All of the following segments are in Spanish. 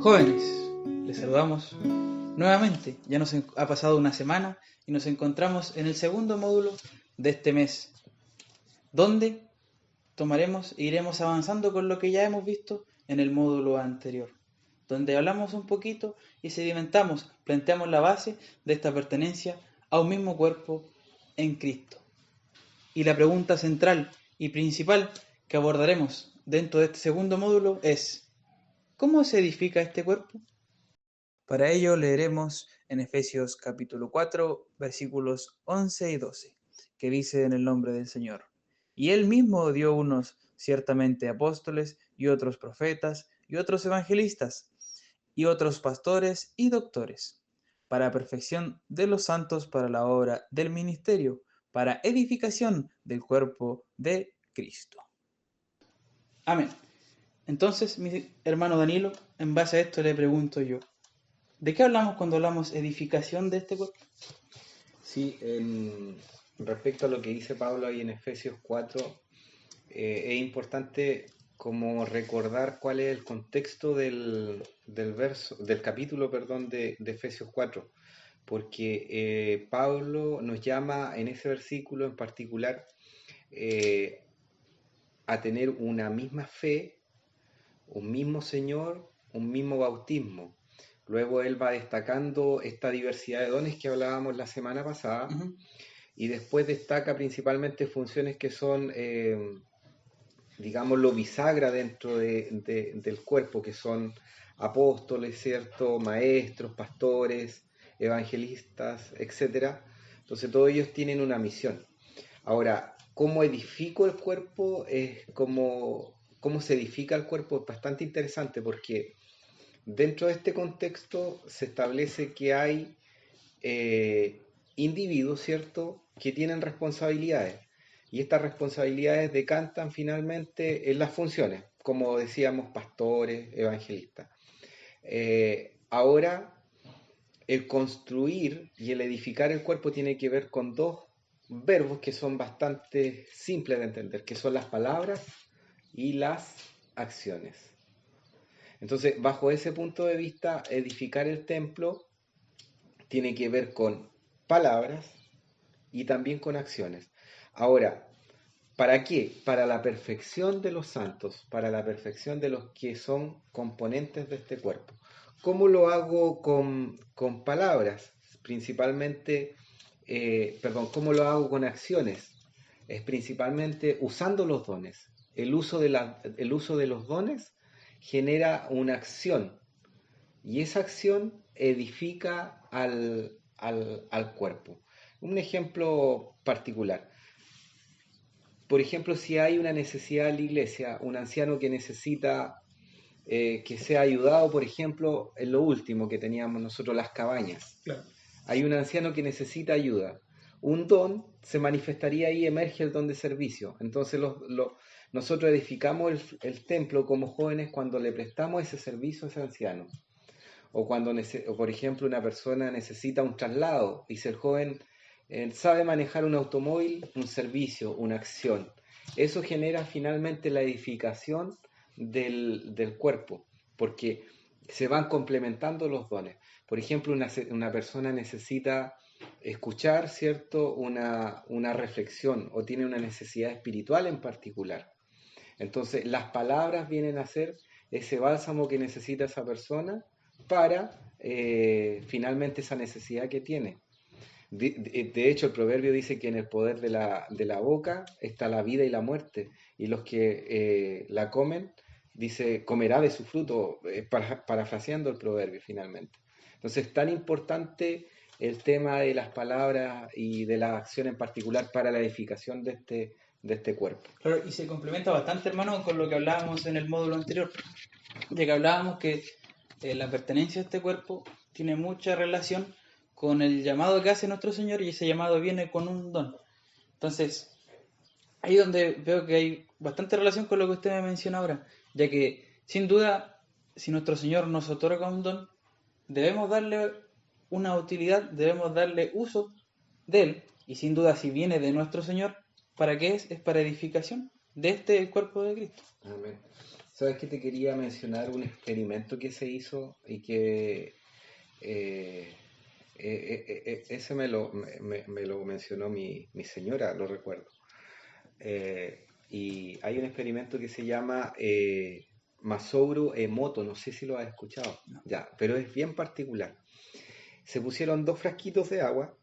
Jóvenes, les saludamos nuevamente. Ya ha pasado una semana y nos encontramos en el segundo módulo de este mes, donde tomaremos e iremos avanzando con lo que ya hemos visto en el módulo anterior, donde hablamos un poquito y sedimentamos, planteamos la base de esta pertenencia a un mismo cuerpo en Cristo. Y la pregunta central y principal que abordaremos dentro de este segundo módulo es: ¿cómo se edifica este cuerpo? Para ello leeremos en Efesios capítulo 4, versículos 11 y 12, que dice en el nombre del Señor: Y Él mismo dio unos ciertamente apóstoles, y otros profetas, y otros evangelistas, y otros pastores y doctores, para perfección de los santos, para la obra del ministerio, para edificación del cuerpo de Cristo. Amén. Entonces, mi hermano Danilo, en base a esto le pregunto yo: ¿de qué hablamos cuando hablamos edificación de este cuerpo? Sí, respecto a lo que dice Pablo ahí en Efesios 4, es importante como recordar cuál es el contexto del capítulo, perdón, de Efesios 4, porque Pablo nos llama en ese versículo en particular a tener una misma fe, un mismo Señor, un mismo bautismo. Luego él va destacando esta diversidad de dones que hablábamos la semana pasada. Y después destaca principalmente funciones que son, digámoslo, bisagra dentro del cuerpo, que son apóstoles, ¿cierto? Maestros, pastores, evangelistas, etc. Entonces todos ellos tienen una misión. Ahora, ¿cómo edifico el cuerpo? ¿Cómo se edifica el cuerpo? Es bastante interesante porque dentro de este contexto se establece que hay individuos, ¿cierto?, que tienen responsabilidades. Y estas responsabilidades decantan finalmente en las funciones, como decíamos, pastores, evangelistas. Ahora, el construir y el edificar el cuerpo tiene que ver con dos verbos que son bastante simples de entender, que son las palabras y las acciones. Entonces, bajo ese punto de vista, edificar el templo tiene que ver con palabras y también con acciones. Ahora, ¿para qué? Para la perfección de los santos, para la perfección de los que son componentes de este cuerpo. ¿Cómo lo hago con palabras? Principalmente, ¿cómo lo hago con acciones? Es principalmente usando los dones. El uso de los dones genera una acción y esa acción edifica al cuerpo. Un ejemplo particular. Por ejemplo, si hay una necesidad en la iglesia, un anciano que necesita que sea ayudado, por ejemplo, en lo último que teníamos nosotros, las cabañas. Claro. Hay un anciano que necesita ayuda. Un don se manifestaría ahí, emerge el don de servicio. Entonces nosotros edificamos el templo como jóvenes cuando le prestamos ese servicio a ese anciano. O cuando, por ejemplo, una persona necesita un traslado y si el joven sabe manejar un automóvil, un servicio, una acción. Eso genera finalmente la edificación del cuerpo, porque se van complementando los dones. Por ejemplo, una persona necesita escuchar, ¿cierto?, una reflexión o tiene una necesidad espiritual en particular. Entonces, las palabras vienen a ser ese bálsamo que necesita esa persona para finalmente esa necesidad que tiene. De hecho, el proverbio dice que en el poder de la boca está la vida y la muerte, y los que la comen, dice, comerá de su fruto, parafraseando el proverbio finalmente. Entonces, tan importante el tema de las palabras y de la acción en particular para la edificación de este cuerpo. Claro, y se complementa bastante, hermano, con lo que hablábamos en el módulo anterior, ya que hablábamos que la pertenencia a este cuerpo tiene mucha relación con el llamado que hace nuestro Señor, y ese llamado viene con un don. Entonces, ahí donde veo que hay bastante relación con lo que usted me menciona ahora, ya que sin duda, si nuestro Señor nos otorga un don, debemos darle una utilidad, debemos darle uso de él, y sin duda si viene de nuestro Señor, ¿para qué es? Es para edificación de este cuerpo de Cristo. Amén. ¿Sabes que te quería mencionar un experimento que se hizo y que eh, ese me lo mencionó mi señora, lo recuerdo. Y hay un experimento que se llama Masouro Emoto, no sé si lo has escuchado, No. ya, pero es bien particular. Se pusieron dos frasquitos de agua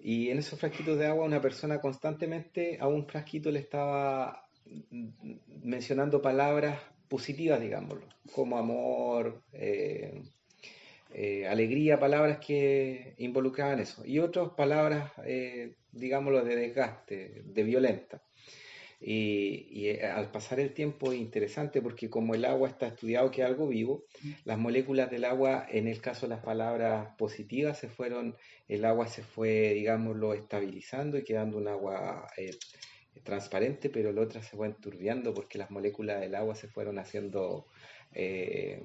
y en esos frasquitos de agua una persona constantemente a un frasquito le estaba mencionando palabras positivas, digámoslo, como amor, alegría, palabras que involucraban eso, y otras palabras, digámoslo, de desgaste, de violenta. Al pasar el tiempo es interesante porque como el agua está estudiado que es algo vivo, las moléculas del agua, en el caso de las palabras positivas, el agua se fue, digámoslo, estabilizando y quedando un agua transparente, pero la otra se fue enturbiando porque las moléculas del agua se fueron haciendo, eh,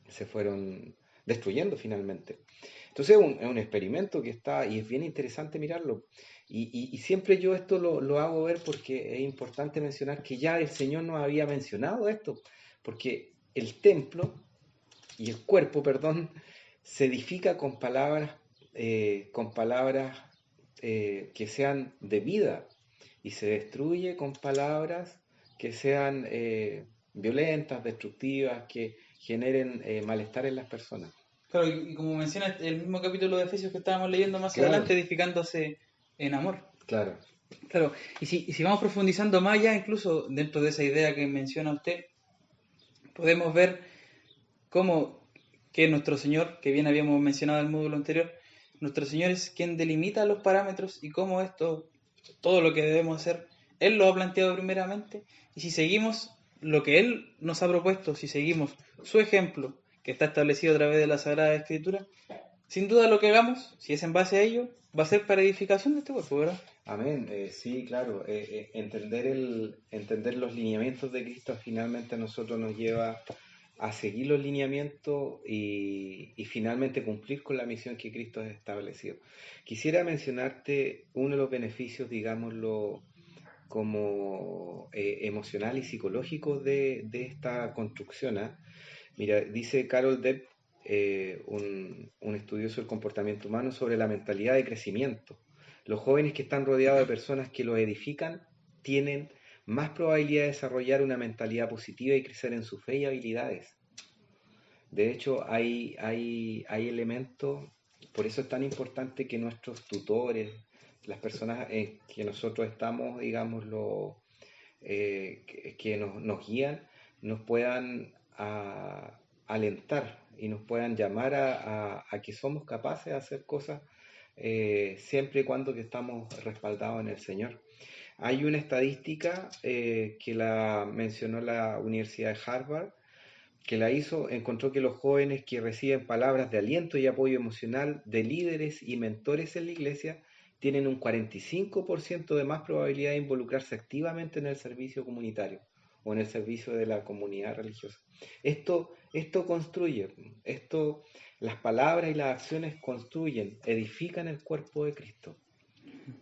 se fueron destruyendo finalmente. Entonces es un experimento que está, y es bien interesante mirarlo. Y siempre yo esto lo hago ver porque es importante mencionar que ya el Señor nos había mencionado esto, porque el templo y el cuerpo, perdón, se edifica con palabras que sean de vida y se destruye con palabras que sean violentas, destructivas, que generen malestar en las personas. Claro, y como menciona el mismo capítulo de Efesios que estábamos leyendo más Claro, adelante, edificándose en amor. claro. Claro, y si vamos profundizando más allá, incluso dentro de esa idea que menciona usted, podemos ver cómo que nuestro Señor, que bien habíamos mencionado en el módulo anterior, nuestro Señor es quien delimita los parámetros y cómo esto, todo lo que debemos hacer, Él lo ha planteado primeramente, y si seguimos lo que Él nos ha propuesto, si seguimos su ejemplo, que está establecido a través de la Sagrada Escritura, sin duda lo que hagamos, si es en base a ello, va a ser para edificación de este cuerpo, ¿verdad? Amén. Sí, claro. Entender los lineamientos de Cristo finalmente a nosotros nos lleva a seguir los lineamientos y finalmente cumplir con la misión que Cristo ha establecido. Quisiera mencionarte uno de los beneficios, digámoslo, como emocional y psicológico de esta construcción. ¿Ah? Mira, dice Carol Dweck, un estudioso del comportamiento humano, sobre la mentalidad de crecimiento. Los jóvenes que están rodeados de personas que los edifican tienen más probabilidad de desarrollar una mentalidad positiva y crecer en su fe y habilidades. De hecho, hay elementos, por eso es tan importante que nuestros tutores, las personas que nosotros estamos, digámoslo, que nos guían, nos puedan alentar y nos puedan llamar a que somos capaces de hacer cosas siempre y cuando que estamos respaldados en el Señor. Hay una estadística que la mencionó la Universidad de Harvard, que la hizo, encontró que los jóvenes que reciben palabras de aliento y apoyo emocional de líderes y mentores en la iglesia tienen un 45% de más probabilidad de involucrarse activamente en el servicio comunitario o en el servicio de la comunidad religiosa. Esto construye, las palabras y las acciones construyen, edifican el cuerpo de Cristo.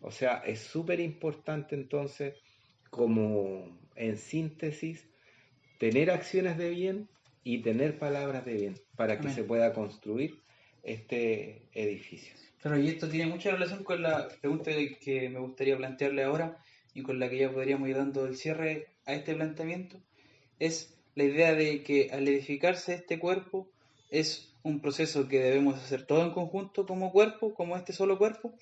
O sea, es súper importante entonces, como en síntesis, tener acciones de bien y tener palabras de bien para que Amén. se pueda construir este edificio. Claro, y esto tiene mucha relación con la pregunta que me gustaría plantearle ahora y con la que ya podríamos ir dando el cierre a este planteamiento. Es la idea de que al edificarse este cuerpo es un proceso que debemos hacer todo en conjunto como cuerpo, como este solo cuerpo,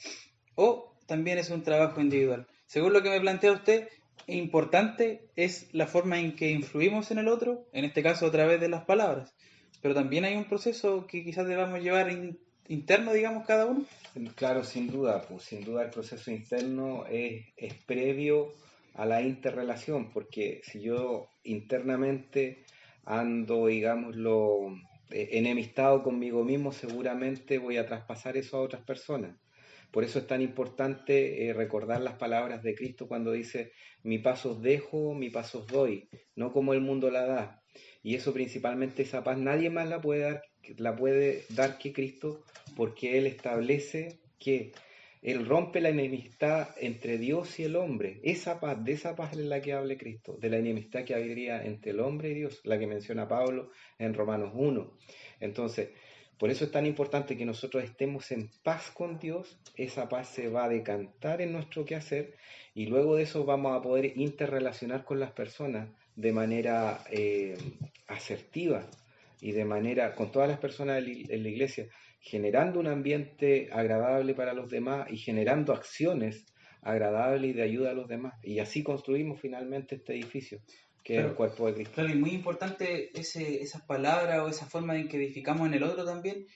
o también es un trabajo individual. Según lo que me plantea usted, importante es la forma en que influimos en el otro, en este caso a través de las palabras, pero también hay un proceso que quizás debamos llevar interno, digamos, cada uno. Claro, sin duda, pues sin duda el proceso interno es previo a la interrelación, porque si yo internamente ando, digámoslo, enemistado conmigo mismo, seguramente voy a traspasar eso a otras personas. Por eso es tan importante recordar las palabras de Cristo cuando dice, mi paso os dejo, mi paso os doy, no como el mundo la da. Y eso principalmente, esa paz, nadie más la puede dar que Cristo, porque Él establece que Él rompe la enemistad entre Dios y el hombre. Esa paz, de esa paz es la que habla Cristo, de la enemistad que habría entre el hombre y Dios, la que menciona Pablo en Romanos 1. Entonces, por eso es tan importante que nosotros estemos en paz con Dios. Esa paz se va a decantar en nuestro quehacer y luego de eso vamos a poder interrelacionar con las personas de manera asertiva y de manera con todas las personas en la iglesia, generando un ambiente agradable para los demás y generando acciones agradables y de ayuda a los demás. Y así construimos finalmente este edificio, que es el cuerpo de Cristo. Claro, y muy importante esas palabras o esa forma en que edificamos en el otro también,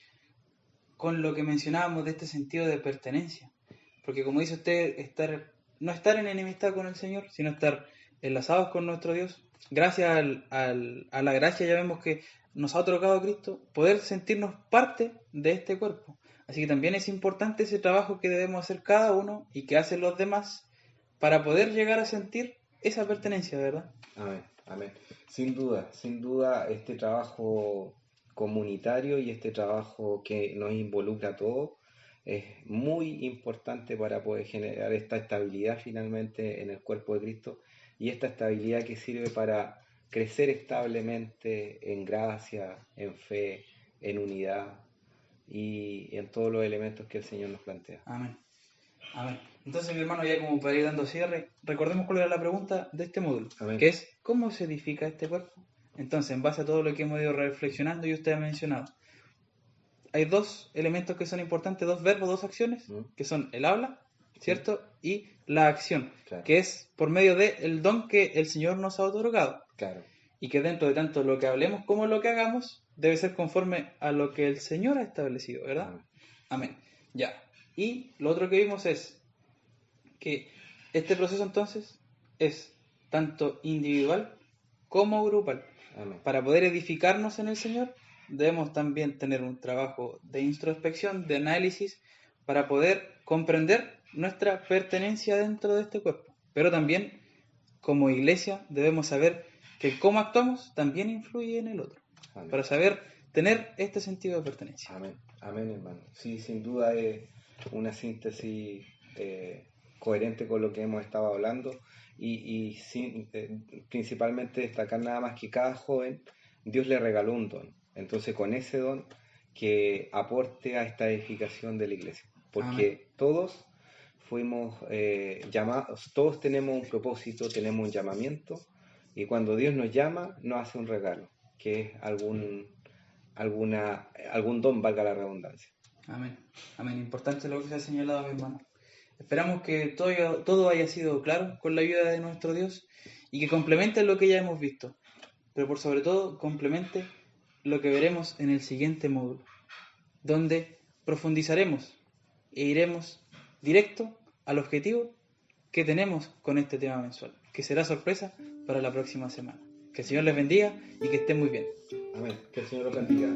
con lo que mencionábamos de este sentido de pertenencia. Porque como dice usted, no estar en enemistad con el Señor, sino estar enlazados con nuestro Dios. Gracias a la gracia ya vemos que nos ha otorgado Cristo, poder sentirnos parte de este cuerpo. Así que también es importante ese trabajo que debemos hacer cada uno y que hacen los demás para poder llegar a sentir esa pertenencia, ¿verdad? Amén, amén. Sin duda, este trabajo comunitario y este trabajo que nos involucra a todos es muy importante para poder generar esta estabilidad finalmente en el cuerpo de Cristo y esta estabilidad que sirve para crecer establemente en gracia, en fe, en unidad y en todos los elementos que el Señor nos plantea. Amén. Amén. Entonces, mi hermano, ya como para ir dando cierre, recordemos cuál era la pregunta de este módulo, Amén. que es ¿cómo se edifica este cuerpo? Entonces, en base a todo lo que hemos ido reflexionando y usted ha mencionado, hay dos elementos que son importantes, dos verbos, dos acciones, que son el habla, ¿cierto? Y la acción, Claro. que es por medio del don que el Señor nos ha otorgado. Claro. Y que dentro de tanto lo que hablemos como lo que hagamos, debe ser conforme a lo que el Señor ha establecido, ¿verdad? Amén. Amén. Ya. Y lo otro que vimos es que este proceso entonces es tanto individual como grupal. Amén. Para poder edificarnos en el Señor, debemos también tener un trabajo de introspección, de análisis, para poder comprender nuestra pertenencia dentro de este cuerpo. Pero también, como iglesia, debemos saber que cómo actuamos también influye en el otro. Amén. Para saber tener este sentido de pertenencia. Amén, amén, hermano. Sí, sin duda es una síntesis coherente con lo que hemos estado hablando y principalmente destacar nada más que cada joven Dios le regaló un don. Entonces con ese don que aporte a esta edificación de la iglesia. Porque Amén. todos fuimos llamados, todos tenemos un propósito, tenemos un llamamiento y cuando Dios nos llama nos hace un regalo, que es algún don, valga la redundancia. Amén. Amén. Importante lo que se ha señalado, mi hermano. Esperamos que todo haya sido claro con la ayuda de nuestro Dios y que complemente lo que ya hemos visto, pero por sobre todo complemente lo que veremos en el siguiente módulo, donde profundizaremos e iremos directo al objetivo que tenemos con este tema mensual, que será sorpresa para la próxima semana. Que el Señor les bendiga y que estén muy bien. Amén. Que el Señor los bendiga.